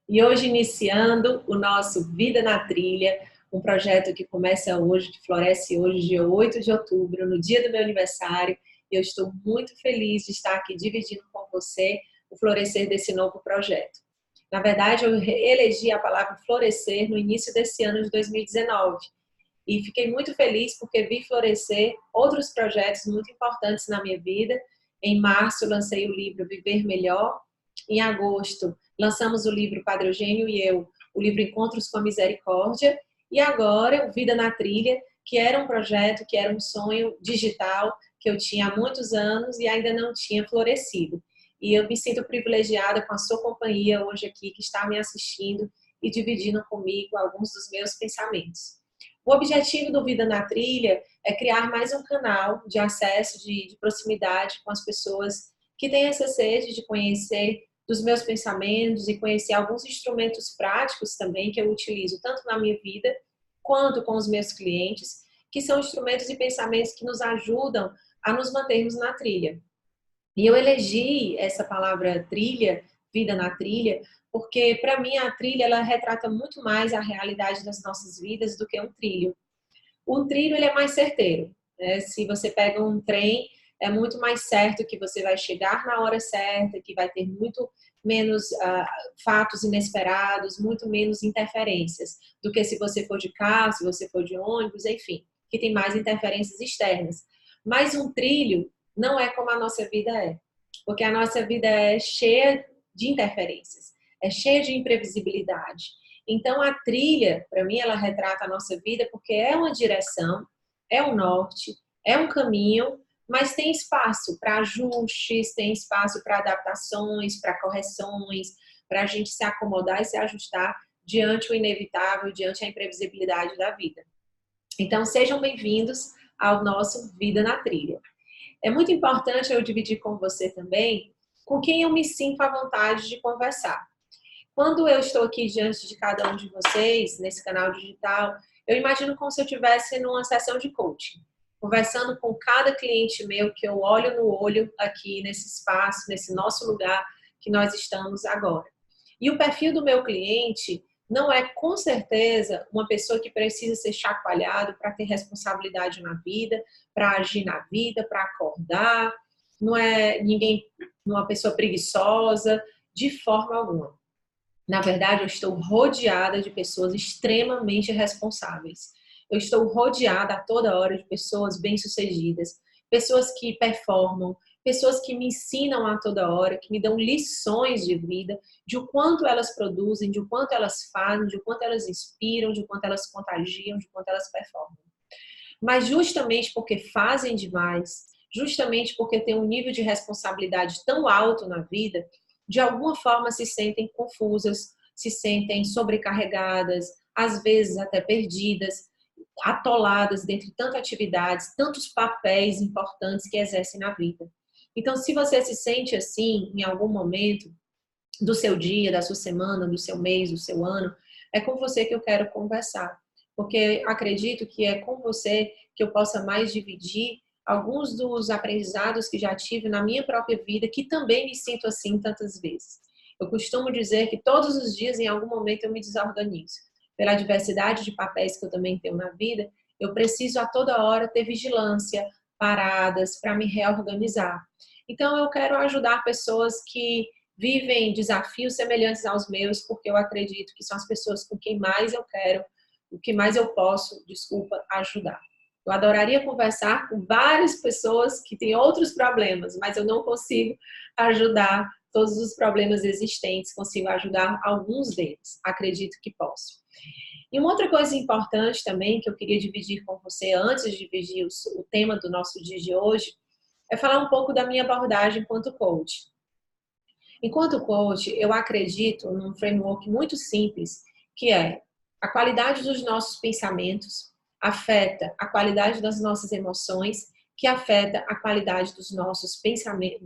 E hoje iniciando o nosso Vida na Trilha, um projeto que começa hoje, que floresce hoje, dia 8 de outubro, no dia do meu aniversário. E eu estou muito feliz de estar aqui dividindo com você o florescer desse novo projeto. Na verdade, eu elegi a palavra florescer no início desse ano de 2019. E fiquei muito feliz porque vi florescer outros projetos muito importantes na minha vida. Em março, lancei o livro Viver Melhor. Em agosto, lançamos o livro Padre Eugênio e eu, o livro Encontros com a Misericórdia. E agora, o Vida na Trilha, que era um projeto, que era um sonho digital que eu tinha há muitos anos e ainda não tinha florescido. E eu me sinto privilegiada com a sua companhia hoje aqui, que está me assistindo e dividindo comigo alguns dos meus pensamentos. O objetivo do Vida na Trilha é criar mais um canal de acesso, de proximidade com as pessoas que têm essa sede de conhecer dos meus pensamentos e conhecer alguns instrumentos práticos também que eu utilizo tanto na minha vida quanto com os meus clientes, que são instrumentos e pensamentos que nos ajudam a nos mantermos na trilha. E eu elegi essa palavra trilha, vida na trilha, porque para mim a trilha ela retrata muito mais a realidade das nossas vidas do que um trilho. Um trilho ele é mais certeiro, né? Se você pega um trem, é muito mais certo que você vai chegar na hora certa, que vai ter muito menos fatos inesperados, muito menos interferências do que se você for de carro, se você for de ônibus, enfim, que tem mais interferências externas. Mas um trilho não é como a nossa vida é, porque a nossa vida é cheia de interferências, é cheia de imprevisibilidade. Então, a trilha, para mim, ela retrata a nossa vida porque é uma direção, é um norte, é um caminho, mas tem espaço para ajustes, tem espaço para adaptações, para correções, para a gente se acomodar e se ajustar diante o inevitável, diante a imprevisibilidade da vida. Então, sejam bem-vindos ao nosso Vida na Trilha. É muito importante eu dividir com você também com quem eu me sinto à vontade de conversar. Quando eu estou aqui diante de cada um de vocês, nesse canal digital, eu imagino como se eu estivesse numa sessão de coaching, conversando com cada cliente meu que eu olho no olho aqui nesse espaço, nesse nosso lugar que nós estamos agora. E o perfil do meu cliente não é, com certeza, uma pessoa que precisa ser chacoalhado para ter responsabilidade na vida, para agir na vida, para acordar. Não é ninguém, uma pessoa preguiçosa, de forma alguma. Na verdade, eu estou rodeada de pessoas extremamente responsáveis. Eu estou rodeada a toda hora de pessoas bem-sucedidas, pessoas que performam, pessoas que me ensinam a toda hora, que me dão lições de vida, de o quanto elas produzem, de o quanto elas fazem, de o quanto elas inspiram, de o quanto elas contagiam, de o quanto elas performam. Mas justamente porque fazem demais, justamente porque têm um nível de responsabilidade tão alto na vida, de alguma forma se sentem confusas, se sentem sobrecarregadas, às vezes até perdidas, atoladas dentre tantas atividades, tantos papéis importantes que exercem na vida. Então, se você se sente assim em algum momento do seu dia, da sua semana, do seu mês, do seu ano, é com você que eu quero conversar, porque acredito que é com você que eu possa mais dividir alguns dos aprendizados que já tive na minha própria vida, que também me sinto assim tantas vezes. Eu costumo dizer que todos os dias, em algum momento, eu me desorganizo. Pela diversidade de papéis que eu também tenho na vida, eu preciso a toda hora ter vigilância, paradas, para me reorganizar. Então, eu quero ajudar pessoas que vivem desafios semelhantes aos meus, porque eu acredito que são as pessoas com quem mais eu quero, o que mais eu posso, ajudar. Eu adoraria conversar com várias pessoas que têm outros problemas, mas eu não consigo ajudar todos os problemas existentes, consigo ajudar alguns deles, acredito que posso. E uma outra coisa importante também que eu queria dividir com você, antes de dividir o tema do nosso dia de hoje, é falar um pouco da minha abordagem enquanto coach. Enquanto coach, eu acredito num framework muito simples, que é a qualidade dos nossos pensamentos afeta a qualidade das nossas emoções, que afeta a qualidade dos nossos pensamentos,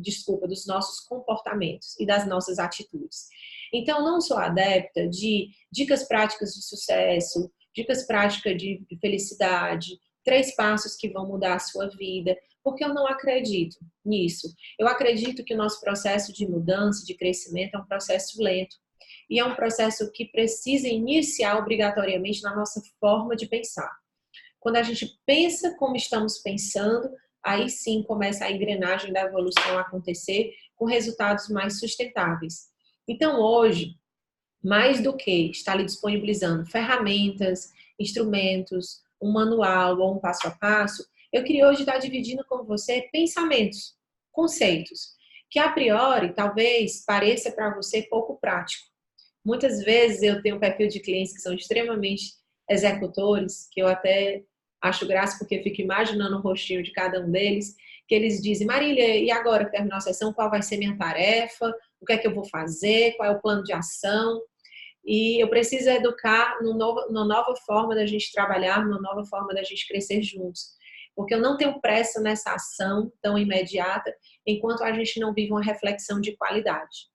dos nossos comportamentos e das nossas atitudes. Então, não sou adepta de dicas práticas de sucesso, dicas práticas de felicidade, 3 passos que vão mudar a sua vida, porque eu não acredito nisso. Eu acredito que o nosso processo de mudança, de crescimento, é um processo lento. E é um processo que precisa iniciar obrigatoriamente na nossa forma de pensar. Quando a gente pensa como estamos pensando, aí sim começa a engrenagem da evolução a acontecer com resultados mais sustentáveis. Então, hoje, mais do que estar lhe disponibilizando ferramentas, instrumentos, um manual ou um passo a passo, eu queria hoje estar dividindo com você pensamentos, conceitos, que a priori talvez pareça para você pouco prático. Muitas vezes eu tenho um perfil de clientes que são extremamente executores, que eu até acho graça porque eu fico imaginando o rostinho de cada um deles, que eles dizem: Marília, e agora que terminou a sessão, qual vai ser minha tarefa? O que é que eu vou fazer? Qual é o plano de ação? E eu preciso educar numa nova forma da gente trabalhar, numa nova forma da gente crescer juntos. Porque eu não tenho pressa nessa ação tão imediata, enquanto a gente não vive uma reflexão de qualidade.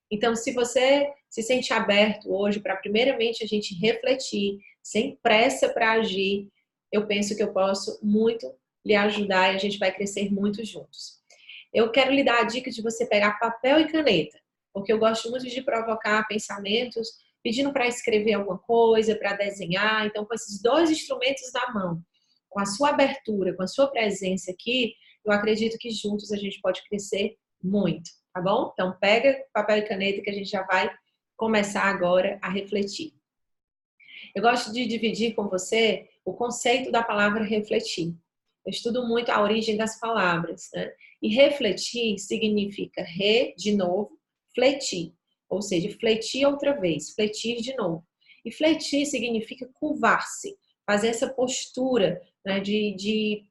Então, se você se sente aberto hoje para, primeiramente, a gente refletir, sem pressa para agir, eu penso que eu posso muito lhe ajudar e a gente vai crescer muito juntos. Eu quero lhe dar a dica de você pegar papel e caneta, porque eu gosto muito de provocar pensamentos, pedindo para escrever alguma coisa, para desenhar. Então, com esses dois instrumentos na mão, com a sua abertura, com a sua presença aqui, eu acredito que juntos a gente pode crescer muito, tá bom? Então, pega papel e caneta que a gente já vai começar agora a refletir. Eu gosto de dividir com você o conceito da palavra refletir. Eu estudo muito a origem das palavras, né? E refletir significa de novo, fletir. Ou seja, fletir outra vez, fletir de novo. E fletir significa curvar-se, fazer essa postura, né, de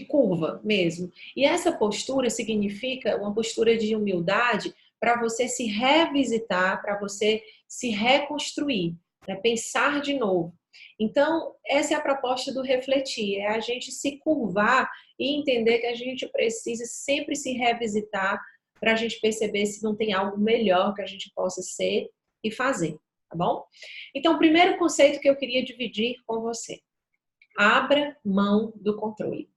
curva mesmo. E essa postura significa uma postura de humildade para você se revisitar, para você se reconstruir, né? Pensar de novo. Então, essa é a proposta do refletir, é a gente se curvar e entender que a gente precisa sempre se revisitar para a gente perceber se não tem algo melhor que a gente possa ser e fazer, tá bom? Então, o primeiro conceito que eu queria dividir com você: abra mão do controle.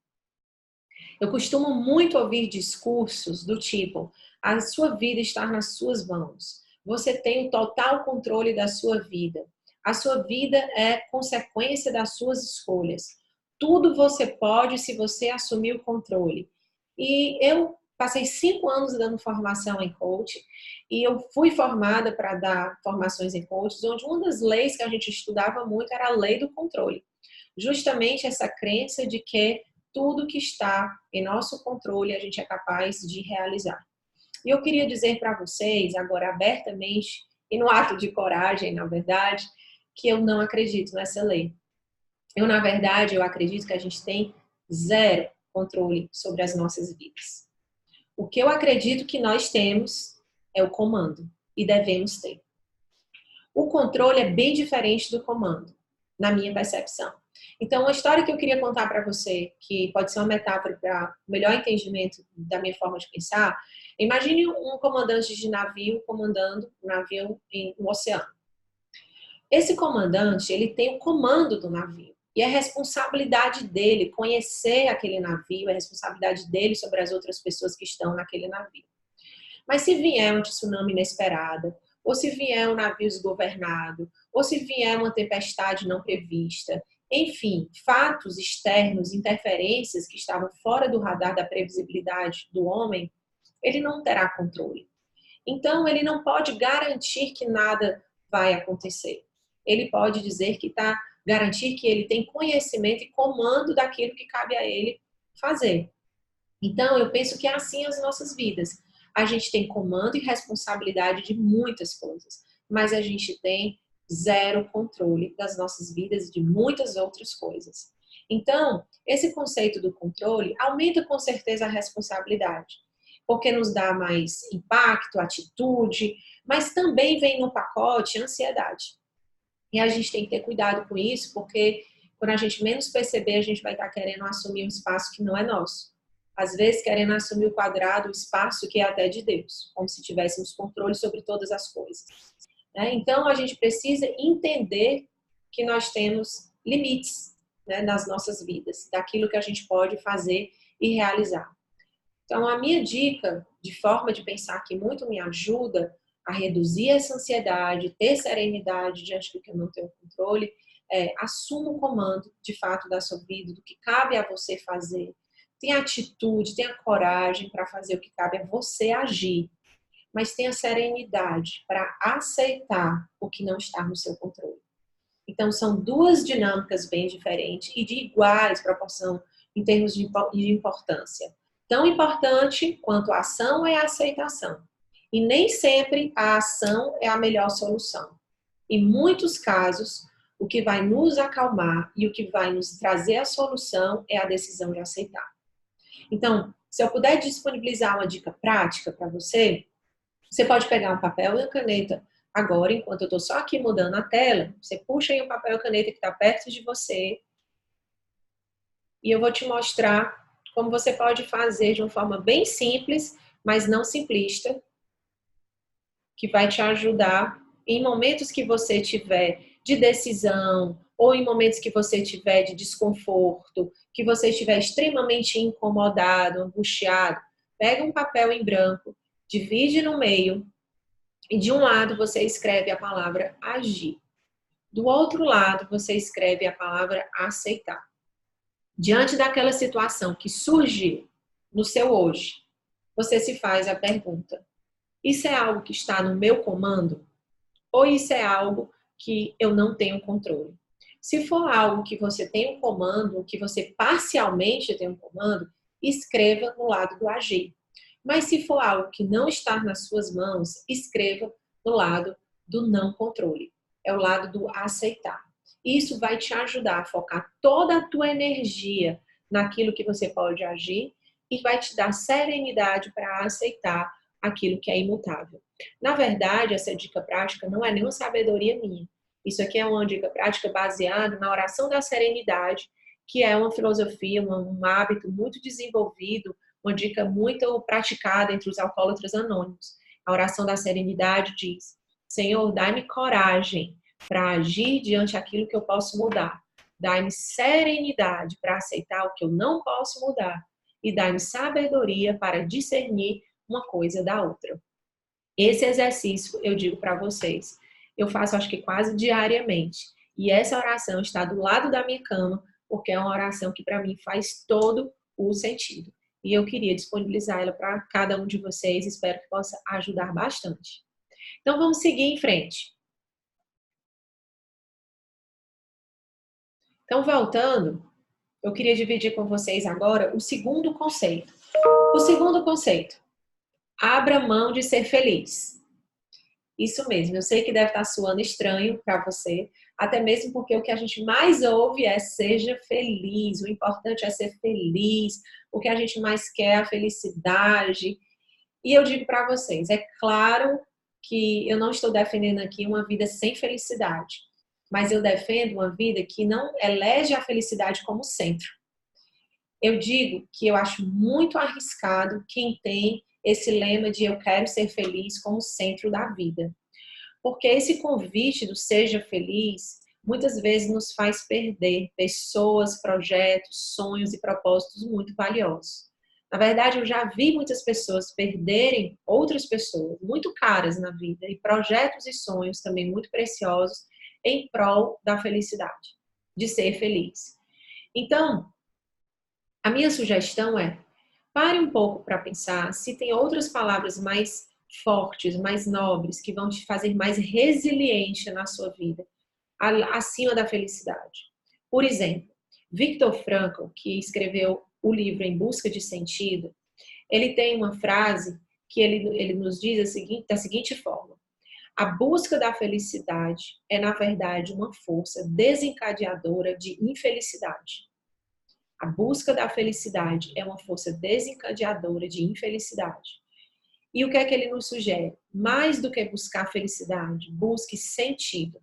Eu costumo muito ouvir discursos do tipo: a sua vida está nas suas mãos. Você tem o total controle da sua vida. A sua vida é consequência das suas escolhas. Tudo você pode se você assumir o controle. E eu passei 5 anos dando formação em coaching e eu fui formada para dar formações em coaching, onde uma das leis que a gente estudava muito era a lei do controle. Justamente essa crença de que tudo que está em nosso controle a gente é capaz de realizar. E eu queria dizer para vocês, agora abertamente, e no ato de coragem, na verdade, que eu não acredito nessa lei. Na verdade, eu acredito que a gente tem zero controle sobre as nossas vidas. O que eu acredito que nós temos é o comando, e devemos ter. O controle é bem diferente do comando, na minha percepção. Então, uma história que eu queria contar para você, que pode ser uma metáfora para o melhor entendimento da minha forma de pensar, imagine um comandante de navio comandando um navio no oceano. Esse comandante, ele tem o comando do navio. E é responsabilidade dele conhecer aquele navio, é responsabilidade dele sobre as outras pessoas que estão naquele navio. Mas se vier um tsunami inesperada, ou se vier um navio desgovernado, ou se vier uma tempestade não prevista, enfim, fatos externos, interferências que estavam fora do radar da previsibilidade do homem, ele não terá controle. Então, ele não pode garantir que nada vai acontecer. Ele pode dizer que garantir que ele tem conhecimento e comando daquilo que cabe a ele fazer. Então, eu penso que é assim as nossas vidas. A gente tem comando e responsabilidade de muitas coisas, mas a gente tem zero controle das nossas vidas e de muitas outras coisas. Então, esse conceito do controle aumenta com certeza a responsabilidade, porque nos dá mais impacto, atitude, mas também vem no pacote ansiedade. E a gente tem que ter cuidado com isso, porque quando a gente menos perceber, a gente vai estar querendo assumir um espaço que não é nosso. Às vezes, querendo assumir o quadrado, o espaço que é até de Deus, como se tivéssemos controle sobre todas as coisas. Então, a gente precisa entender que nós temos limites, né, nas nossas vidas, daquilo que a gente pode fazer e realizar. Então, a minha dica de forma de pensar que muito me ajuda a reduzir essa ansiedade, ter serenidade diante do que eu não tenho controle, assuma o comando, de fato, da sua vida, do que cabe a você fazer. Tenha atitude, tenha coragem para fazer o que cabe a você agir, mas tenha serenidade para aceitar o que não está no seu controle. Então, são duas dinâmicas bem diferentes e de iguais proporção em termos de importância. Tão importante quanto a ação é a aceitação. E nem sempre a ação é a melhor solução. Em muitos casos, o que vai nos acalmar e o que vai nos trazer a solução é a decisão de aceitar. Então, se eu puder disponibilizar uma dica prática para você, você pode pegar um papel e uma caneta agora, enquanto eu estou só aqui mudando a tela, você puxa aí o papel e a caneta que está perto de você e eu vou te mostrar como você pode fazer de uma forma bem simples, mas não simplista, que vai te ajudar em momentos que você tiver de decisão ou em momentos que você tiver de desconforto, que você estiver extremamente incomodado, angustiado. Pega um papel em branco, divide no meio e de um lado você escreve a palavra agir. Do outro lado você escreve a palavra aceitar. Diante daquela situação que surgiu no seu hoje, você se faz a pergunta: isso é algo que está no meu comando? Ou isso é algo que eu não tenho controle? Se for algo que você tem um comando, que você parcialmente tem um comando, escreva no lado do agir. Mas se for algo que não está nas suas mãos, escreva no lado do não controle. É o lado do aceitar. Isso vai te ajudar a focar toda a tua energia naquilo que você pode agir e vai te dar serenidade para aceitar aquilo que é imutável. Na verdade, essa dica prática não é nenhuma sabedoria minha. Isso aqui é uma dica prática baseada na oração da serenidade, que é uma filosofia, um hábito muito desenvolvido, uma dica muito praticada entre os alcoólatras anônimos. A oração da serenidade diz: Senhor, dai-me coragem para agir diante daquilo que eu posso mudar. Dai-me serenidade para aceitar o que eu não posso mudar. E dai-me sabedoria para discernir uma coisa da outra. Esse exercício, eu digo para vocês, eu faço acho que quase diariamente. E essa oração está do lado da minha cama, porque é uma oração que para mim faz todo o sentido. E eu queria disponibilizar ela para cada um de vocês, espero que possa ajudar bastante. Então vamos seguir em frente. Então, voltando, eu queria dividir com vocês agora o segundo conceito. O segundo conceito: abra mão de ser feliz. Isso mesmo, eu sei que deve estar soando estranho para você, até mesmo porque o que a gente mais ouve é seja feliz, o importante é ser feliz, o que a gente mais quer é a felicidade. E eu digo para vocês, é claro que eu não estou defendendo aqui uma vida sem felicidade, mas eu defendo uma vida que não elege a felicidade como centro. Eu digo que eu acho muito arriscado quem tem esse lema de eu quero ser feliz como centro da vida. Porque esse convite do seja feliz, muitas vezes nos faz perder pessoas, projetos, sonhos e propósitos muito valiosos. Na verdade, eu já vi muitas pessoas perderem outras pessoas muito caras na vida e projetos e sonhos também muito preciosos em prol da felicidade, de ser feliz. Então, a minha sugestão é: pare um pouco para pensar se tem outras palavras mais fortes, mais nobres, que vão te fazer mais resiliente na sua vida, acima da felicidade. Por exemplo, Viktor Frankl, que escreveu o livro Em Busca de Sentido, ele tem uma frase que ele nos diz da seguinte forma: a busca da felicidade é, na verdade, uma força desencadeadora de infelicidade. A busca da felicidade é uma força desencadeadora de infelicidade. E o que é que ele nos sugere? Mais do que buscar felicidade, busque sentido.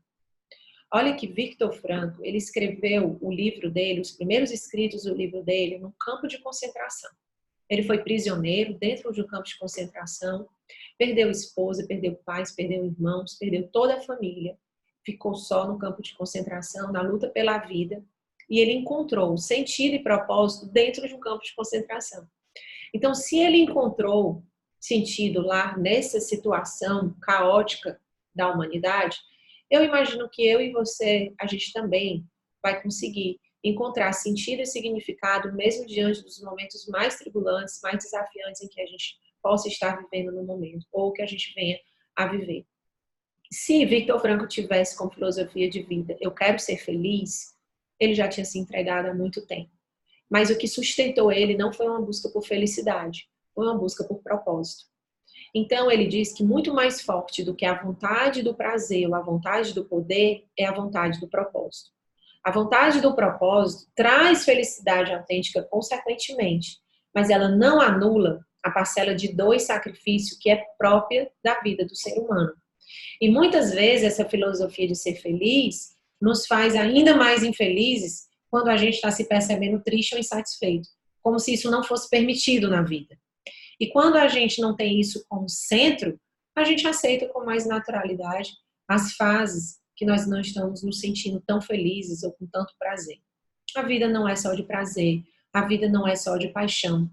Olha que Viktor Frankl, ele escreveu o livro dele, os primeiros escritos do livro dele, num campo de concentração. Ele foi prisioneiro dentro de um campo de concentração, perdeu esposa, perdeu pais, perdeu irmãos, perdeu toda a família. Ficou só no campo de concentração, na luta pela vida. E ele encontrou sentido e propósito dentro de um campo de concentração. Então, se ele encontrou sentido lá nessa situação caótica da humanidade, eu imagino que eu e você, a gente também vai conseguir encontrar sentido e significado mesmo diante dos momentos mais tribulantes, mais desafiantes em que a gente possa estar vivendo no momento, ou que a gente venha a viver. Se Viktor Frankl tivesse como filosofia de vida, eu quero ser feliz, ele já tinha se entregado há muito tempo. Mas o que sustentou ele não foi uma busca por felicidade, foi uma busca por propósito. Então ele diz que muito mais forte do que a vontade do prazer ou a vontade do poder é a vontade do propósito. A vontade do propósito traz felicidade autêntica consequentemente, mas ela não anula a parcela de dor e sacrifício que é própria da vida do ser humano. E muitas vezes essa filosofia de ser feliz nos faz ainda mais infelizes quando a gente está se percebendo triste ou insatisfeito, como se isso não fosse permitido na vida. E quando a gente não tem isso como centro, a gente aceita com mais naturalidade as fases que nós não estamos nos sentindo tão felizes ou com tanto prazer. A vida não é só de prazer, a vida não é só de paixão.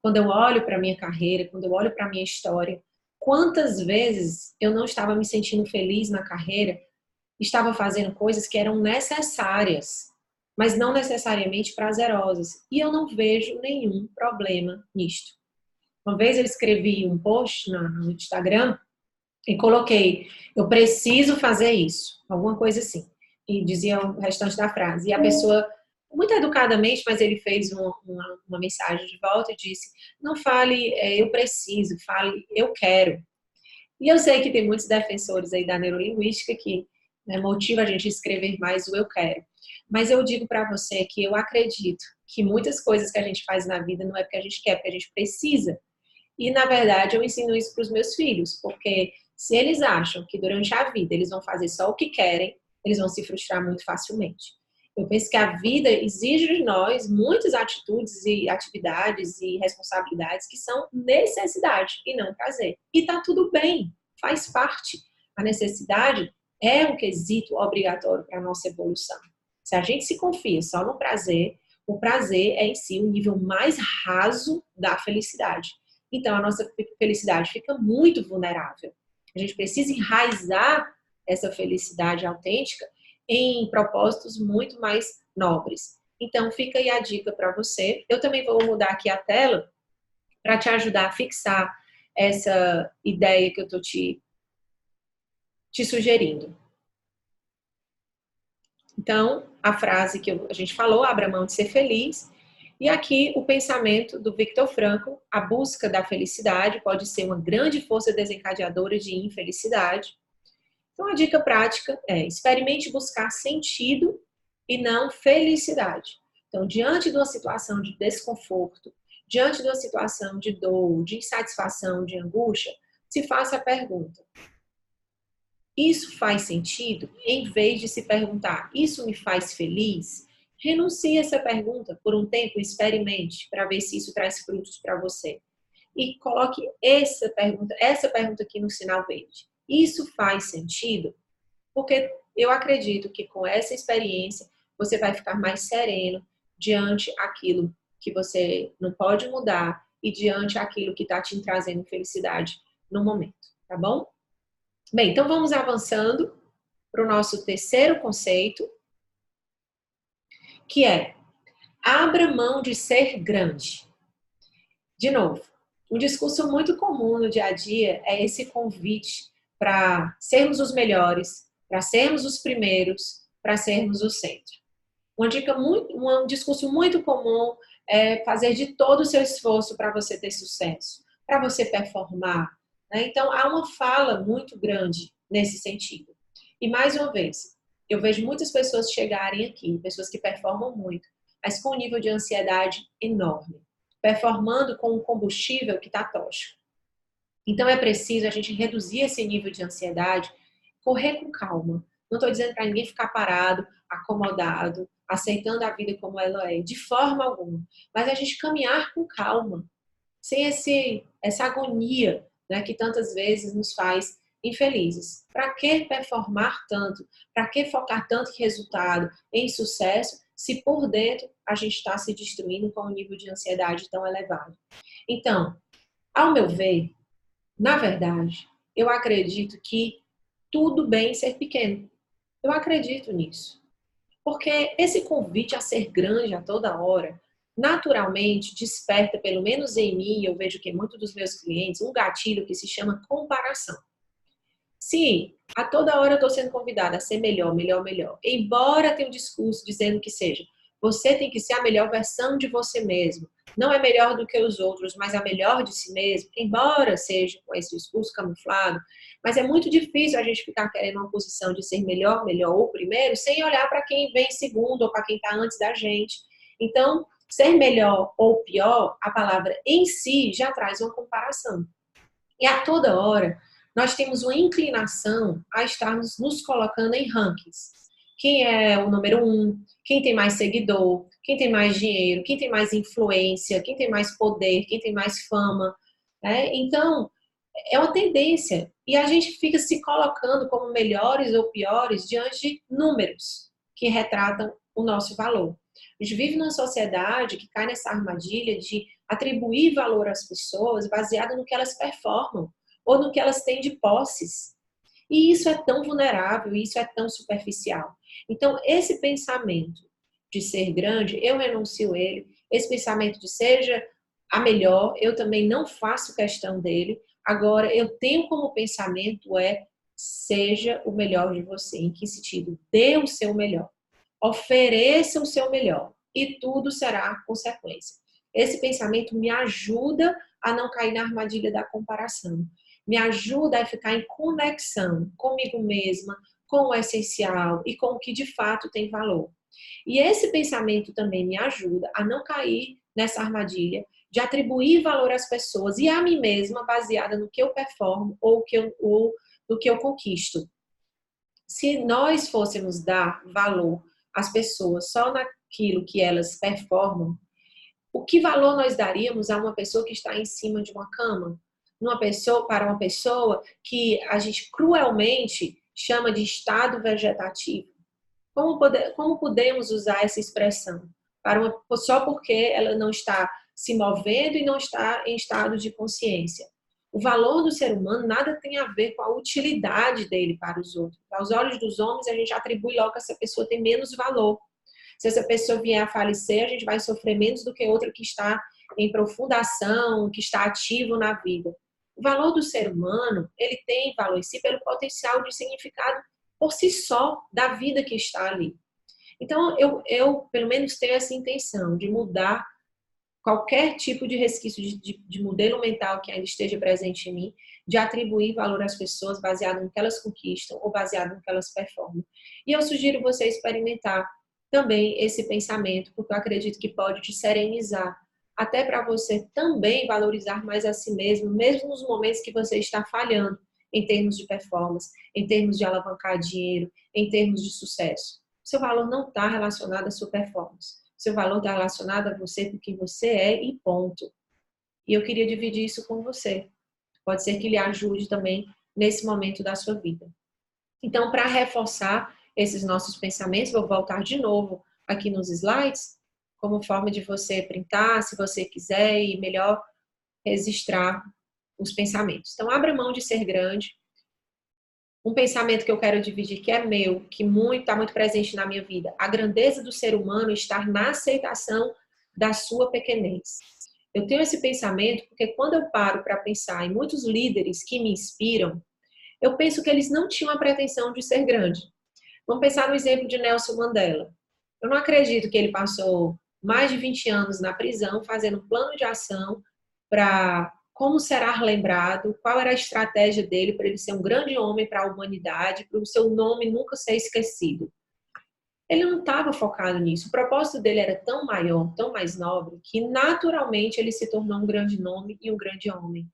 Quando eu olho para a minha carreira, quando eu olho para a minha história, quantas vezes eu não estava me sentindo feliz na carreira, estava fazendo coisas que eram necessárias, mas não necessariamente prazerosas. E eu não vejo nenhum problema nisto. Uma vez eu escrevi um post no Instagram e coloquei, eu preciso fazer isso, alguma coisa assim. E dizia o restante da frase. E a pessoa, muito educadamente, mas ele fez uma mensagem de volta e disse, não fale eu preciso, fale eu quero. E eu sei que tem muitos defensores aí da neurolinguística que, né, motiva a gente a escrever mais o eu quero. Mas eu digo para você que eu acredito que muitas coisas que a gente faz na vida não é porque a gente quer, é porque a gente precisa. E, na verdade, eu ensino isso para os meus filhos, porque se eles acham que durante a vida eles vão fazer só o que querem, eles vão se frustrar muito facilmente. Eu penso que a vida exige de nós muitas atitudes e atividades e responsabilidades que são necessidade e não prazer. E tá tudo bem, faz parte. A necessidade é um quesito obrigatório para a nossa evolução. Se a gente se confia só no prazer, o prazer é em si o nível mais raso da felicidade. Então, a nossa felicidade fica muito vulnerável. A gente precisa enraizar essa felicidade autêntica em propósitos muito mais nobres. Então, fica aí a dica para você. Eu também vou mudar aqui a tela para te ajudar a fixar essa ideia que eu estou te sugerindo. Então, a frase que a gente falou, abra mão de ser feliz. E aqui o pensamento do Viktor Frankl, a busca da felicidade pode ser uma grande força desencadeadora de infelicidade. Então, a dica prática é experimente buscar sentido e não felicidade. Então, diante de uma situação de desconforto, diante de uma situação de dor, de insatisfação, de angústia, se faça a pergunta: isso faz sentido? Em vez de se perguntar, isso me faz feliz? Renuncie a essa pergunta por um tempo e experimente para ver se isso traz frutos para você. E coloque essa pergunta aqui no sinal verde. Isso faz sentido? Porque eu acredito que com essa experiência você vai ficar mais sereno diante aquilo que você não pode mudar e diante aquilo que está te trazendo felicidade no momento, tá bom? Bem, então vamos avançando para o nosso terceiro conceito, que é abra mão de ser grande. De novo, um discurso muito comum no dia a dia é esse convite para sermos os melhores, para sermos os primeiros, para sermos o centro. Um discurso muito comum é fazer de todo o seu esforço para você ter sucesso, para você performar. Né? Então, há uma fala muito grande nesse sentido. E, mais uma vez, eu vejo muitas pessoas chegarem aqui, pessoas que performam muito, mas com um nível de ansiedade enorme, performando com um combustível que está tóxico. Então, é preciso a gente reduzir esse nível de ansiedade, correr com calma. Não estou dizendo para ninguém ficar parado, acomodado, aceitando a vida como ela é, de forma alguma. Mas a gente caminhar com calma, sem essa agonia, né, que tantas vezes nos faz infelizes. Para que performar tanto? Para que focar tanto em resultado, em sucesso, se por dentro a gente está se destruindo com um nível de ansiedade tão elevado? Então, ao meu ver, Na verdade, eu acredito que tudo bem ser pequeno. Eu acredito nisso. Porque esse convite a ser grande a toda hora, naturalmente desperta, pelo menos em mim, eu vejo que em muitos dos meus clientes, um gatilho que se chama comparação. Se a toda hora eu estou sendo convidada a ser melhor, melhor, melhor, embora tenha um discurso dizendo que seja, você tem que ser a melhor versão de você mesmo, não é melhor do que os outros, mas a melhor de si mesmo, embora seja com esse discurso camuflado, mas é muito difícil a gente ficar querendo uma posição de ser melhor, melhor ou primeiro, sem olhar para quem vem segundo ou para quem está antes da gente. Então, ser melhor ou pior, a palavra em si já traz uma comparação. E a toda hora, nós temos uma inclinação a estarmos nos colocando em rankings. Quem é o número um, quem tem mais seguidor, quem tem mais dinheiro, quem tem mais influência, quem tem mais poder, quem tem mais fama. Né? Então, é uma tendência. E a gente fica se colocando como melhores ou piores diante de números que retratam o nosso valor. A gente vive numa sociedade que cai nessa armadilha de atribuir valor às pessoas baseado no que elas performam ou no que elas têm de posses. E isso é tão vulnerável, isso é tão superficial. Então, esse pensamento de ser grande, eu renuncio ele. Esse pensamento de seja a melhor, eu também não faço questão dele. Agora, eu tenho como pensamento seja o melhor de você. Em que sentido? Dê o seu melhor. Ofereça o seu melhor. E tudo será consequência. Esse pensamento me ajuda a não cair na armadilha da comparação. Me ajuda a ficar em conexão comigo mesma, com o essencial e com o que de fato tem valor. E esse pensamento também me ajuda a não cair nessa armadilha de atribuir valor às pessoas e a mim mesma baseada no que eu performo ou no que eu conquisto. Se nós fôssemos dar valor às pessoas só naquilo que elas performam, o que valor nós daríamos a uma pessoa que está em cima de uma cama? Para uma pessoa que a gente cruelmente chama de estado vegetativo. Como podemos usar essa expressão? Só porque ela não está se movendo e não está em estado de consciência. O valor do ser humano nada tem a ver com a utilidade dele para os outros. Aos olhos dos homens, a gente atribui logo que essa pessoa tem menos valor. Se essa pessoa vier a falecer, a gente vai sofrer menos do que outra que está em profundação, que está ativo na vida. O valor do ser humano, ele tem valor em si pelo potencial de significado por si só da vida que está ali. Então, eu pelo menos tenho essa intenção de mudar qualquer tipo de resquício de modelo mental que ainda esteja presente em mim, de atribuir valor às pessoas baseado no que elas conquistam ou baseado no que elas performam. E eu sugiro você experimentar também esse pensamento, porque eu acredito que pode te serenizar, até para você também valorizar mais a si mesmo, mesmo nos momentos que você está falhando em termos de performance, em termos de alavancar dinheiro, em termos de sucesso. Seu valor não está relacionado à sua performance. Seu valor está relacionado a você, com quem você é e ponto. E eu queria dividir isso com você. Pode ser que lhe ajude também nesse momento da sua vida. Então, para reforçar esses nossos pensamentos, vou voltar de novo aqui nos slides, como forma de você printar, se você quiser, e melhor registrar os pensamentos. Então, abra mão de ser grande. Um pensamento que eu quero dividir, que é meu, que está muito presente na minha vida. A grandeza do ser humano está na aceitação da sua pequenez. Eu tenho esse pensamento porque quando eu paro para pensar em muitos líderes que me inspiram, eu penso que eles não tinham a pretensão de ser grande. Vamos pensar no exemplo de Nelson Mandela. Eu não acredito que ele passou mais de 20 anos na prisão fazendo um plano de ação para como será lembrado, qual era a estratégia dele para ele ser um grande homem para a humanidade, para o seu nome nunca ser esquecido. Ele não estava focado nisso. O propósito dele era tão maior, tão mais nobre, que naturalmente ele se tornou um grande nome e um grande homem.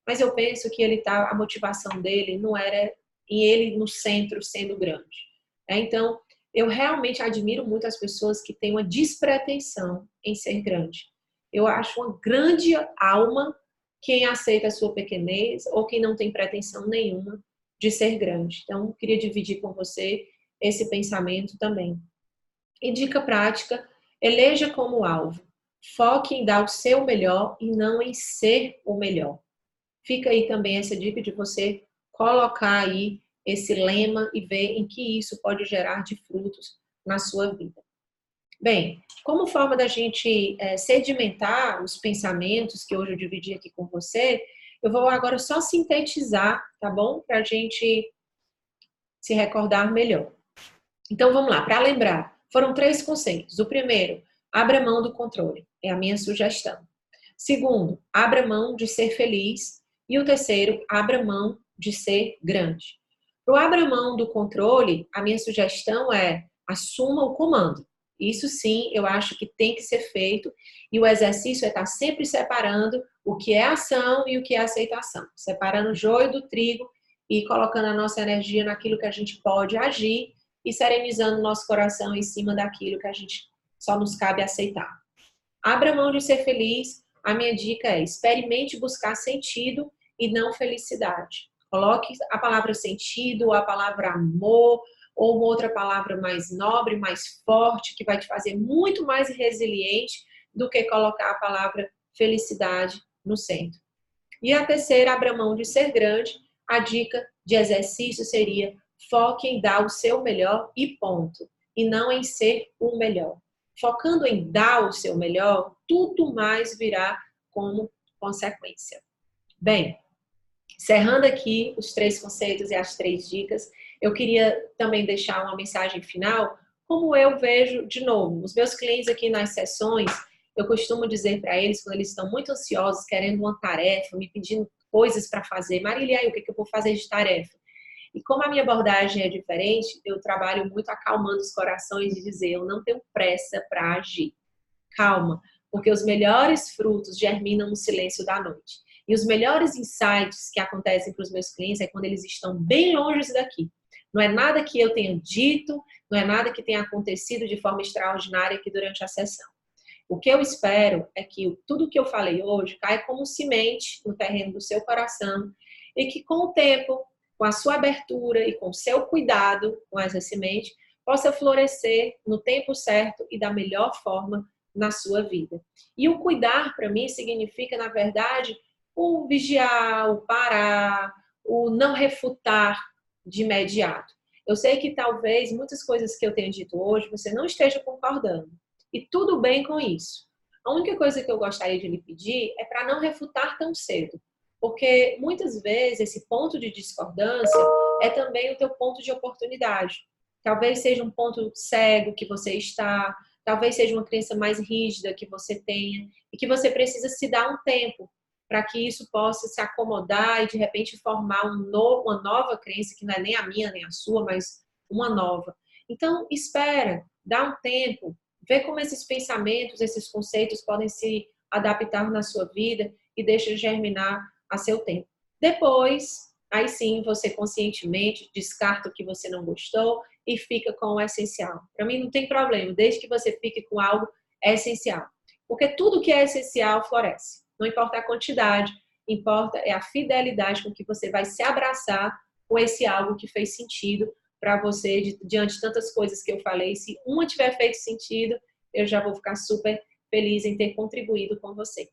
Mas eu penso que a motivação dele não era em ele no centro sendo grande. Então, eu realmente admiro muito as pessoas que têm uma despretensão em ser grande. Eu acho uma grande alma quem aceita a sua pequenez ou quem não tem pretensão nenhuma de ser grande. Então, queria dividir com você esse pensamento também. E dica prática, eleja como alvo. Foque em dar o seu melhor e não em ser o melhor. fica aí também essa dica de você colocar aí esse lema e ver em que isso pode gerar de frutos na sua vida. Bem, como forma da gente sedimentar os pensamentos que hoje eu dividi aqui com você, eu vou agora só sintetizar, tá bom? Para a gente se recordar melhor. Então vamos lá, para lembrar, foram 3 conceitos. O primeiro, abra mão do controle, é a minha sugestão. Segundo, abra mão de ser feliz. E o terceiro, abra mão de ser grande. Para o abra mão do controle, a minha sugestão é assuma o comando. Isso sim, eu acho que tem que ser feito. E o exercício é estar sempre separando o que é ação e o que é aceitação. Separando o joio do trigo e colocando a nossa energia naquilo que a gente pode agir e serenizando o nosso coração em cima daquilo que a gente só nos cabe aceitar. Abra mão de ser feliz. A minha dica é experimente buscar sentido e não felicidade. Coloque a palavra sentido, a palavra amor, ou uma outra palavra mais nobre, mais forte, que vai te fazer muito mais resiliente do que colocar a palavra felicidade no centro. E a terceira, abra mão de ser grande. A dica de exercício seria foque em dar o seu melhor e ponto. E não em ser o melhor. Focando em dar o seu melhor, tudo mais virá como consequência. Bem, encerrando aqui os 3 conceitos e as 3 dicas, eu queria também deixar uma mensagem final, como eu vejo, de novo, os meus clientes aqui nas sessões, eu costumo dizer para eles, quando eles estão muito ansiosos, querendo uma tarefa, me pedindo coisas para fazer, Marília, o que eu vou fazer de tarefa? E como a minha abordagem é diferente, eu trabalho muito acalmando os corações e dizer, eu não tenho pressa para agir. Calma, porque os melhores frutos germinam no silêncio da noite. E os melhores insights que acontecem para os meus clientes é quando eles estão bem longe daqui. Não é nada que eu tenha dito, não é nada que tenha acontecido de forma extraordinária aqui durante a sessão. O que eu espero é que tudo que eu falei hoje caia como semente no terreno do seu coração e que com o tempo, com a sua abertura e com o seu cuidado com essa semente, possa florescer no tempo certo e da melhor forma na sua vida. E o cuidar, para mim, significa, na verdade, o vigiar, o parar, o não refutar de imediato. Eu sei que talvez muitas coisas que eu tenho dito hoje você não esteja concordando. E tudo bem com isso. A única coisa que eu gostaria de lhe pedir é para não refutar tão cedo. Porque muitas vezes esse ponto de discordância é também o teu ponto de oportunidade. Talvez seja um ponto cego que você está, talvez seja uma crença mais rígida que você tenha e que você precisa se dar um tempo para que isso possa se acomodar e de repente formar uma nova crença que não é nem a minha nem a sua, mas uma nova. Então, espera, dá um tempo, vê como esses pensamentos, esses conceitos podem se adaptar na sua vida e deixa germinar a seu tempo. Depois, aí sim, você conscientemente descarta o que você não gostou e fica com o essencial. Para mim não tem problema, desde que você fique com algo essencial. Porque tudo que é essencial floresce. Não importa a quantidade, importa é a fidelidade com que você vai se abraçar com esse algo que fez sentido para você, diante de tantas coisas que eu falei. Se uma tiver feito sentido, eu já vou ficar super feliz em ter contribuído com você.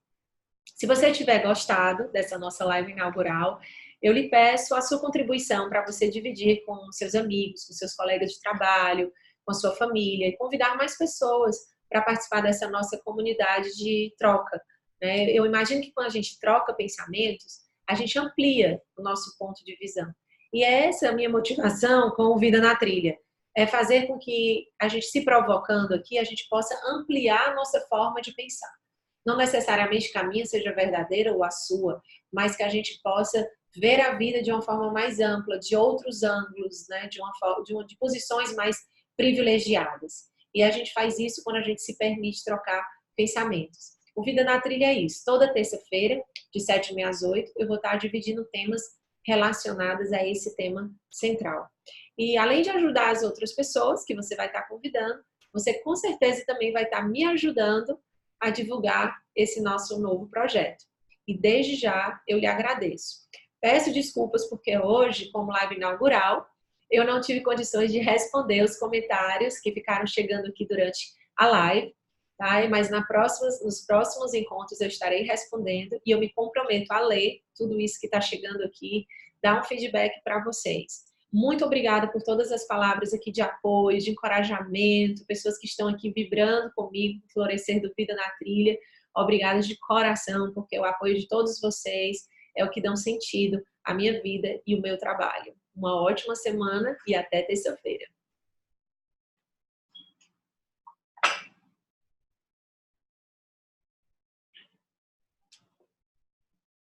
Se você tiver gostado dessa nossa live inaugural, eu lhe peço a sua contribuição para você dividir com seus amigos, com seus colegas de trabalho, com a sua família e convidar mais pessoas para participar dessa nossa comunidade de troca. Eu imagino que quando a gente troca pensamentos, a gente amplia o nosso ponto de visão. E é essa a minha motivação com o Vida na Trilha. É fazer com que a gente se provocando aqui, a gente possa ampliar a nossa forma de pensar. Não necessariamente que a minha seja verdadeira ou a sua, mas que a gente possa ver a vida de uma forma mais ampla, de outros ângulos, né? de posições mais privilegiadas. E a gente faz isso quando a gente se permite trocar pensamentos. O Vida na Trilha é isso. Toda terça-feira, de 7h30 às 8h, eu vou estar dividindo temas relacionados a esse tema central. E além de ajudar as outras pessoas que você vai estar convidando, você com certeza também vai estar me ajudando a divulgar esse nosso novo projeto. E desde já eu lhe agradeço. Peço desculpas porque hoje, como live inaugural, eu não tive condições de responder os comentários que ficaram chegando aqui durante a live, tá? Mas nos próximos encontros eu estarei respondendo e eu me comprometo a ler tudo isso que está chegando aqui, dar um feedback para vocês. Muito obrigada por todas as palavras aqui de apoio, de encorajamento, pessoas que estão aqui vibrando comigo, Florescer do Vida na Trilha. Obrigada de coração, porque o apoio de todos vocês é o que dão sentido à minha vida e o meu trabalho. Uma ótima semana e até terça-feira.